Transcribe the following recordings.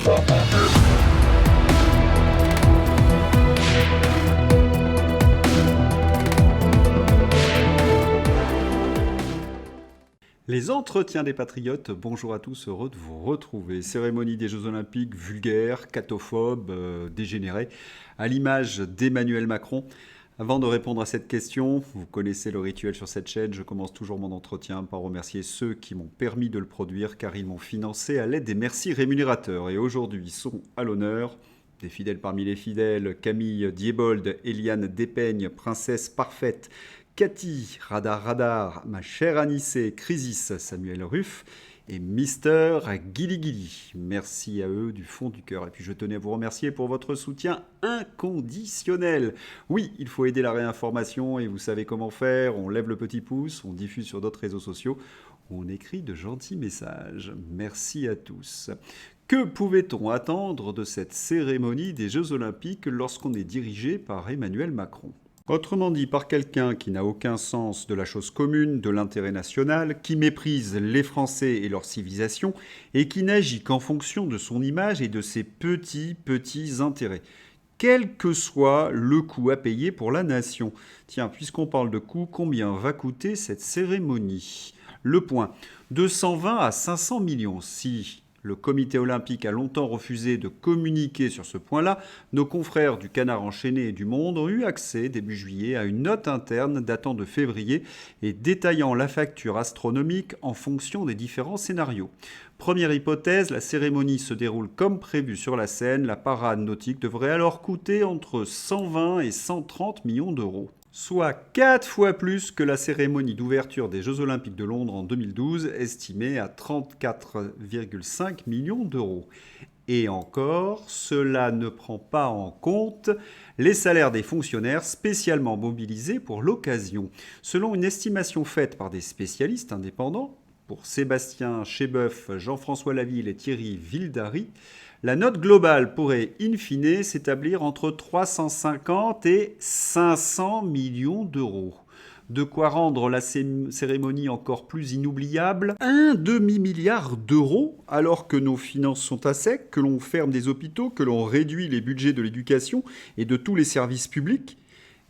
Les entretiens des patriotes, bonjour à tous, heureux de vous retrouver. Cérémonie des Jeux Olympiques vulgaire, catophobe, dégénérée, à l'image d'Emmanuel Macron. Avant de répondre à cette question, vous connaissez le rituel sur cette chaîne, je commence toujours mon entretien par remercier ceux qui m'ont permis de le produire car ils m'ont financé à l'aide des merci rémunérateurs. Et aujourd'hui sont à l'honneur des fidèles parmi les fidèles, Camille Diebold, Eliane Despeigne, princesse parfaite, Cathy, Radar, ma chère Anissé, Crisis, Samuel Ruff et Mister Guili Guili. Merci à eux du fond du cœur. Et puis je tenais à vous remercier pour votre soutien inconditionnel. Oui, il faut aider la réinformation et vous savez comment faire. On lève le petit pouce, on diffuse sur d'autres réseaux sociaux, on écrit de gentils messages. Merci à tous. Que pouvait-on attendre de cette cérémonie des Jeux Olympiques lorsqu'on est dirigé par Emmanuel Macron ? Autrement dit, par quelqu'un qui n'a aucun sens de la chose commune, de l'intérêt national, qui méprise les Français et leur civilisation, et qui n'agit qu'en fonction de son image et de ses petits intérêts. Quel que soit le coût à payer pour la nation. Tiens, puisqu'on parle de coût, combien va coûter cette cérémonie ? Le point, de 120 à 500 millions. Si le comité olympique a longtemps refusé de communiquer sur ce point-là, nos confrères du Canard enchaîné et du Monde ont eu accès début juillet à une note interne datant de février et détaillant la facture astronomique en fonction des différents scénarios. Première hypothèse, la cérémonie se déroule comme prévu sur la scène. La parade nautique devrait alors coûter entre 120 et 130 millions d'euros. Soit 4 fois plus que la cérémonie d'ouverture des Jeux Olympiques de Londres en 2012, estimée à 34,5 millions d'euros. Et encore, cela ne prend pas en compte les salaires des fonctionnaires spécialement mobilisés pour l'occasion. Selon une estimation faite par des spécialistes indépendants, pour Sébastien Chebeuf, Jean-François Laville et Thierry Vildary, la note globale pourrait in fine s'établir entre 350 et 500 millions d'euros. De quoi rendre la cérémonie encore plus inoubliable. Un demi-milliard d'euros, alors que nos finances sont à sec, que l'on ferme des hôpitaux, que l'on réduit les budgets de l'éducation et de tous les services publics.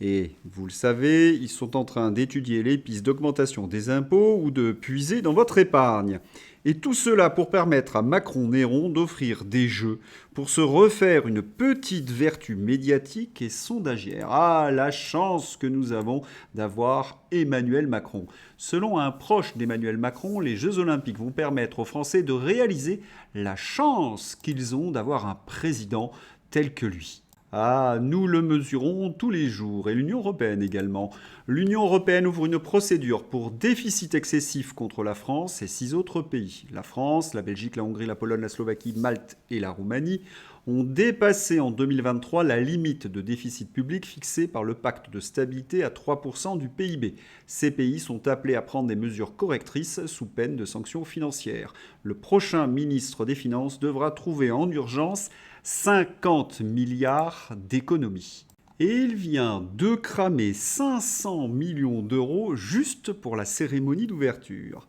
Et vous le savez, ils sont en train d'étudier les pistes d'augmentation des impôts ou de puiser dans votre épargne. Et tout cela pour permettre à Macron-Néron d'offrir des jeux pour se refaire une petite vertu médiatique et sondagière. Ah, la chance que nous avons d'avoir Emmanuel Macron. Selon un proche d'Emmanuel Macron, les Jeux Olympiques vont permettre aux Français de réaliser la chance qu'ils ont d'avoir un président tel que lui. Ah, nous le mesurons tous les jours, et l'Union européenne également. L'Union européenne ouvre une procédure pour déficit excessif contre la France et 6 autres pays. La France, la Belgique, la Hongrie, la Pologne, la Slovaquie, Malte et la Roumanie ont dépassé en 2023 la limite de déficit public fixée par le pacte de stabilité à 3% du PIB. Ces pays sont appelés à prendre des mesures correctrices sous peine de sanctions financières. Le prochain ministre des Finances devra trouver en urgence 50 milliards d'économies. Et il vient de cramer 500 millions d'euros juste pour la cérémonie d'ouverture.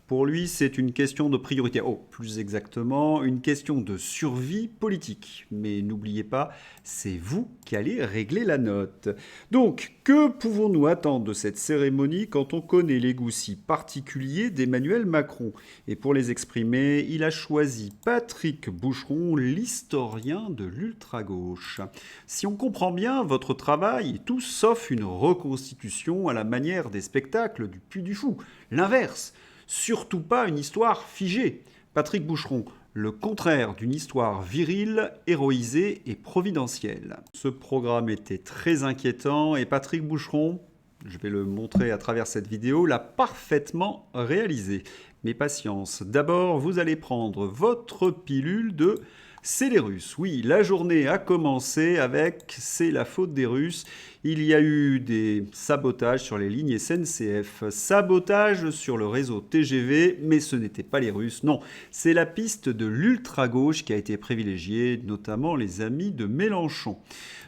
Pour lui, c'est une question de priorité. Plus exactement, une question de survie politique. Mais n'oubliez pas, c'est vous qui allez régler la note. Donc, que pouvons-nous attendre de cette cérémonie quand on connaît les goûts si particuliers d'Emmanuel Macron ? Et pour les exprimer, il a choisi Patrick Boucheron, l'historien de l'ultra-gauche. Si on comprend bien, votre travail est tout sauf une reconstitution à la manière des spectacles du Puy du Fou. L'inverse. Surtout pas une histoire figée. Patrick Boucheron, le contraire d'une histoire virile, héroïsée et providentielle. Ce programme était très inquiétant et Patrick Boucheron, je vais le montrer à travers cette vidéo, l'a parfaitement réalisé. Mais patience, d'abord vous allez prendre votre pilule de c'est les Russes. Oui, la journée a commencé avec c'est la faute des Russes. Il y a eu des sabotages sur les lignes SNCF, sabotages sur le réseau TGV, mais ce n'étaient pas les Russes, non. C'est la piste de l'ultra-gauche qui a été privilégiée, notamment les amis de Mélenchon.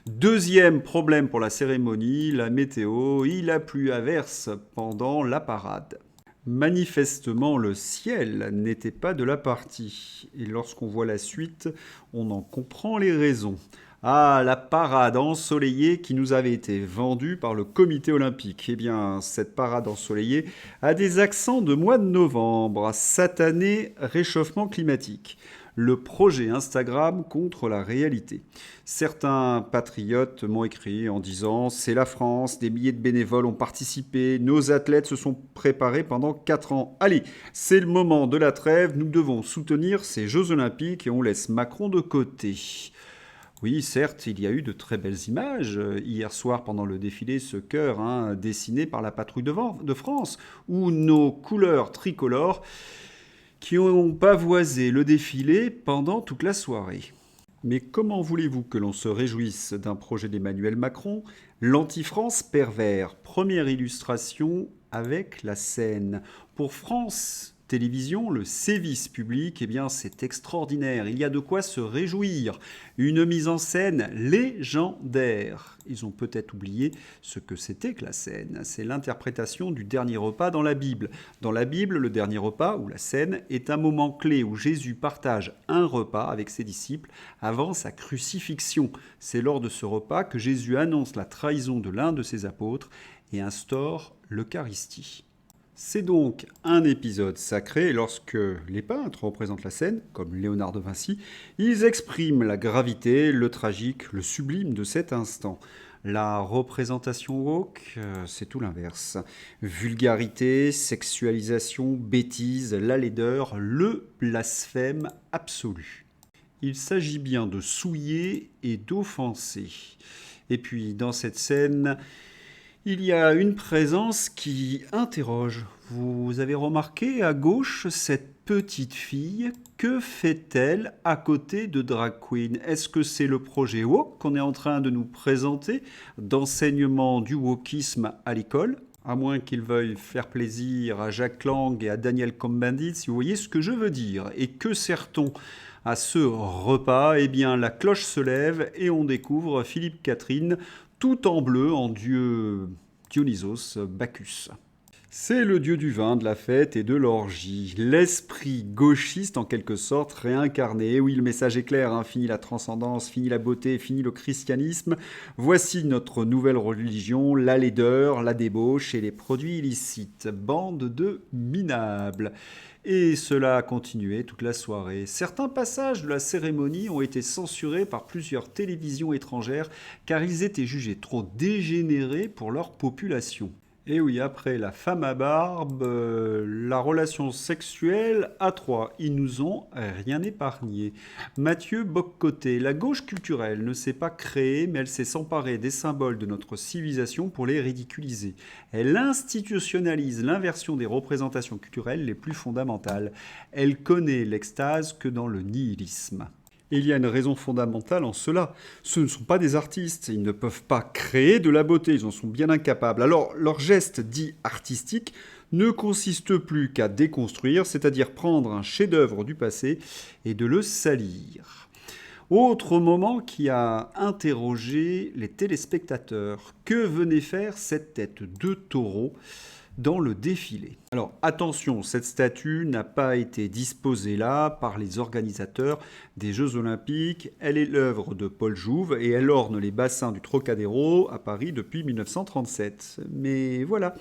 Deuxième problème pour la cérémonie, la météo. Il a plu à verse pendant la parade. Manifestement, le ciel n'était pas de la partie. Et lorsqu'on voit la suite, on en comprend les raisons. Ah, la parade ensoleillée qui nous avait été vendue par le comité olympique. Eh bien, cette parade ensoleillée a des accents de mois de novembre, satané réchauffement climatique. Le projet Instagram contre la réalité. Certains patriotes m'ont écrit en disant «C'est la France, des milliers de bénévoles ont participé, nos athlètes se sont préparés pendant 4 ans. Allez, c'est le moment de la trêve, nous devons soutenir ces Jeux Olympiques et on laisse Macron de côté». Oui, certes, il y a eu de très belles images. Hier soir, pendant le défilé, ce cœur dessiné par la patrouille de France, où nos couleurs tricolores qui ont pavoisé le défilé pendant toute la soirée. Mais comment voulez-vous que l'on se réjouisse d'un projet d'Emmanuel Macron, l'anti-France pervers? Première illustration avec la scène. Pour France Télévisions, le sévice public, eh bien, c'est extraordinaire. Il y a de quoi se réjouir. Une mise en scène légendaire. Ils ont peut-être oublié ce que c'était que la scène. C'est l'interprétation du dernier repas dans la Bible. Dans la Bible, le dernier repas, ou la scène, est un moment clé où Jésus partage un repas avec ses disciples avant sa crucifixion. C'est lors de ce repas que Jésus annonce la trahison de l'un de ses apôtres et instaure l'Eucharistie. C'est donc un épisode sacré lorsque les peintres représentent la scène, comme Léonard de Vinci, ils expriment la gravité, le tragique, le sublime de cet instant. La représentation woke, c'est tout l'inverse. Vulgarité, sexualisation, bêtise, la laideur, le blasphème absolu. Il s'agit bien de souiller et d'offenser. Et puis dans cette scène, il y a une présence qui interroge. Vous avez remarqué à gauche cette petite fille? Que fait-elle à côté de Drag Queen? Est-ce que c'est le projet woke qu'on est en train de nous présenter, d'enseignement du wokisme à l'école? À moins qu'ils veuillent faire plaisir à Jack Lang et à Daniel Cohn-Bendit, si vous voyez ce que je veux dire. Et que sert-on à ce repas? Eh bien, la cloche se lève et on découvre Philippe Catherine tout en bleu en dieu Dionysos Bacchus. C'est le dieu du vin, de la fête et de l'orgie. L'esprit gauchiste en quelque sorte réincarné. Oui, le message est clair, fini la transcendance, fini la beauté, fini le christianisme. Voici notre nouvelle religion, la laideur, la débauche et les produits illicites. Bande de minables. Et cela a continué toute la soirée. Certains passages de la cérémonie ont été censurés par plusieurs télévisions étrangères car ils étaient jugés trop dégénérés pour leur population. Et oui, après la femme à barbe, la relation sexuelle à trois, ils nous ont rien épargné. Mathieu Boccoté, la gauche culturelle ne s'est pas créée, mais elle s'est s'emparée des symboles de notre civilisation pour les ridiculiser. Elle institutionnalise l'inversion des représentations culturelles les plus fondamentales. Elle connaît l'extase que dans le nihilisme. Et il y a une raison fondamentale en cela. Ce ne sont pas des artistes, ils ne peuvent pas créer de la beauté, ils en sont bien incapables. Alors leur geste dit artistique ne consiste plus qu'à déconstruire, c'est-à-dire prendre un chef-d'œuvre du passé et de le salir. Autre moment qui a interrogé les téléspectateurs. Que venait faire cette tête de taureau dans le défilé? Alors attention, cette statue n'a pas été disposée là par les organisateurs des Jeux Olympiques. Elle est l'œuvre de Paul Jouve et elle orne les bassins du Trocadéro à Paris depuis 1937. Mais voilà,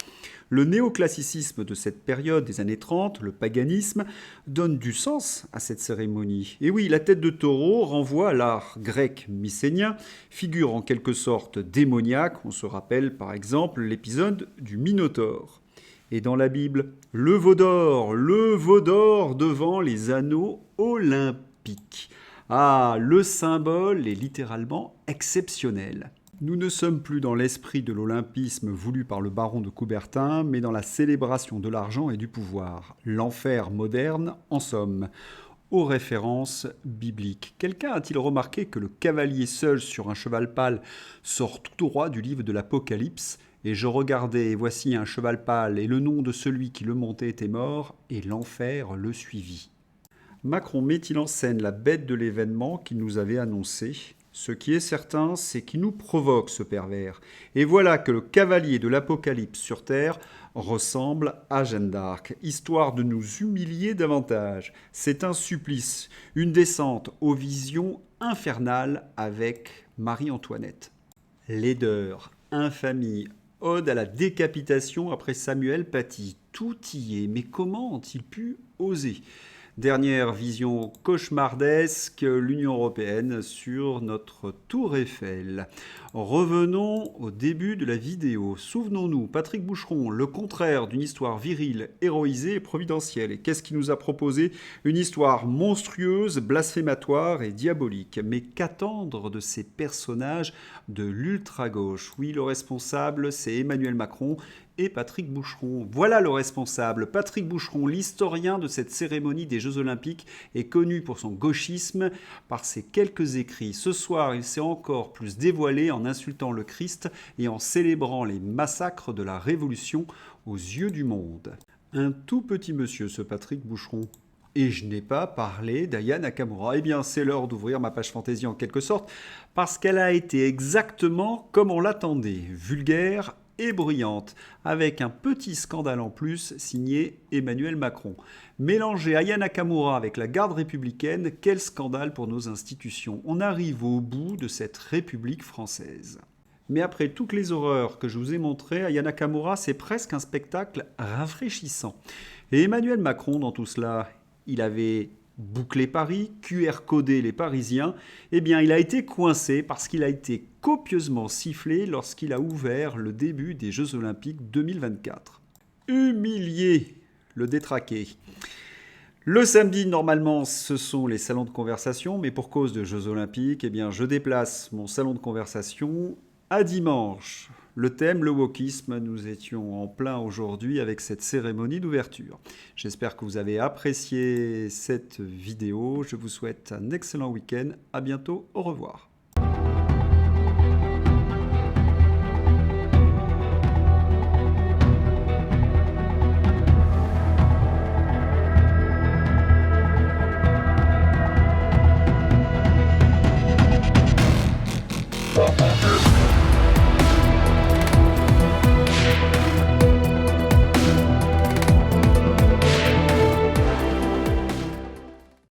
le néoclassicisme de cette période des années 30, le paganisme, donne du sens à cette cérémonie. Et oui, la tête de taureau renvoie à l'art grec mycénien, figure en quelque sorte démoniaque. On se rappelle par exemple l'épisode du Minotaure. Et dans la Bible, le veau d'or devant les anneaux olympiques. Ah, le symbole est littéralement exceptionnel. Nous ne sommes plus dans l'esprit de l'olympisme voulu par le baron de Coubertin, mais dans la célébration de l'argent et du pouvoir. L'enfer moderne, en somme. Aux références bibliques. Quelqu'un a-t-il remarqué que le cavalier seul sur un cheval pâle sort tout droit du livre de l'Apocalypse? Et je regardais, et voici un cheval pâle, et le nom de celui qui le montait était mort, et l'enfer le suivit. Macron met-il en scène la bête de l'événement qu'il nous avait annoncé? Ce qui est certain, c'est qu'il nous provoque ce pervers. Et voilà que le cavalier de l'Apocalypse sur Terre ressemble à Jeanne d'Arc, histoire de nous humilier davantage. C'est un supplice, une descente aux visions infernales avec Marie-Antoinette. Laideur, infamie, ode à la décapitation après Samuel Paty. Tout y est, mais comment ont-ils pu oser? Dernière vision cauchemardesque, l'Union européenne sur notre tour Eiffel. Revenons au début de la vidéo. Souvenons-nous, Patrick Boucheron, le contraire d'une histoire virile, héroïsée et providentielle. Et qu'est-ce qu'il nous a proposé? Une histoire monstrueuse, blasphématoire et diabolique. Mais qu'attendre de ces personnages de l'ultra-gauche? Oui, le responsable, c'est Emmanuel Macron et Patrick Boucheron. Voilà le responsable. Patrick Boucheron, l'historien de cette cérémonie des Jeux Olympiques, est connu pour son gauchisme, par ses quelques écrits. Ce soir, il s'est encore plus dévoilé en insultant le Christ et en célébrant les massacres de la Révolution aux yeux du monde. Un tout petit monsieur, ce Patrick Boucheron. Et je n'ai pas parlé d'Aya Nakamura. Eh bien, c'est l'heure d'ouvrir ma page fantaisie en quelque sorte, parce qu'elle a été exactement comme on l'attendait, vulgaire et bruyante, avec un petit scandale en plus signé Emmanuel Macron. Mélanger Aya Nakamura avec la garde républicaine, quel scandale pour nos institutions. On arrive au bout de cette République française. Mais après toutes les horreurs que je vous ai montrées, Aya Nakamura, c'est presque un spectacle rafraîchissant. Et Emmanuel Macron, dans tout cela, il avait bouclé Paris, QR-codé les Parisiens, eh bien il a été coincé parce qu'il a été copieusement sifflé lorsqu'il a ouvert le début des Jeux Olympiques 2024. Humilié, le détraqué. Le samedi, normalement, ce sont les salons de conversation, mais pour cause de Jeux Olympiques, eh bien je déplace mon salon de conversation à dimanche. Le thème, le wokisme, nous étions en plein aujourd'hui avec cette cérémonie d'ouverture. J'espère que vous avez apprécié cette vidéo. Je vous souhaite un excellent week-end. À bientôt. Au revoir.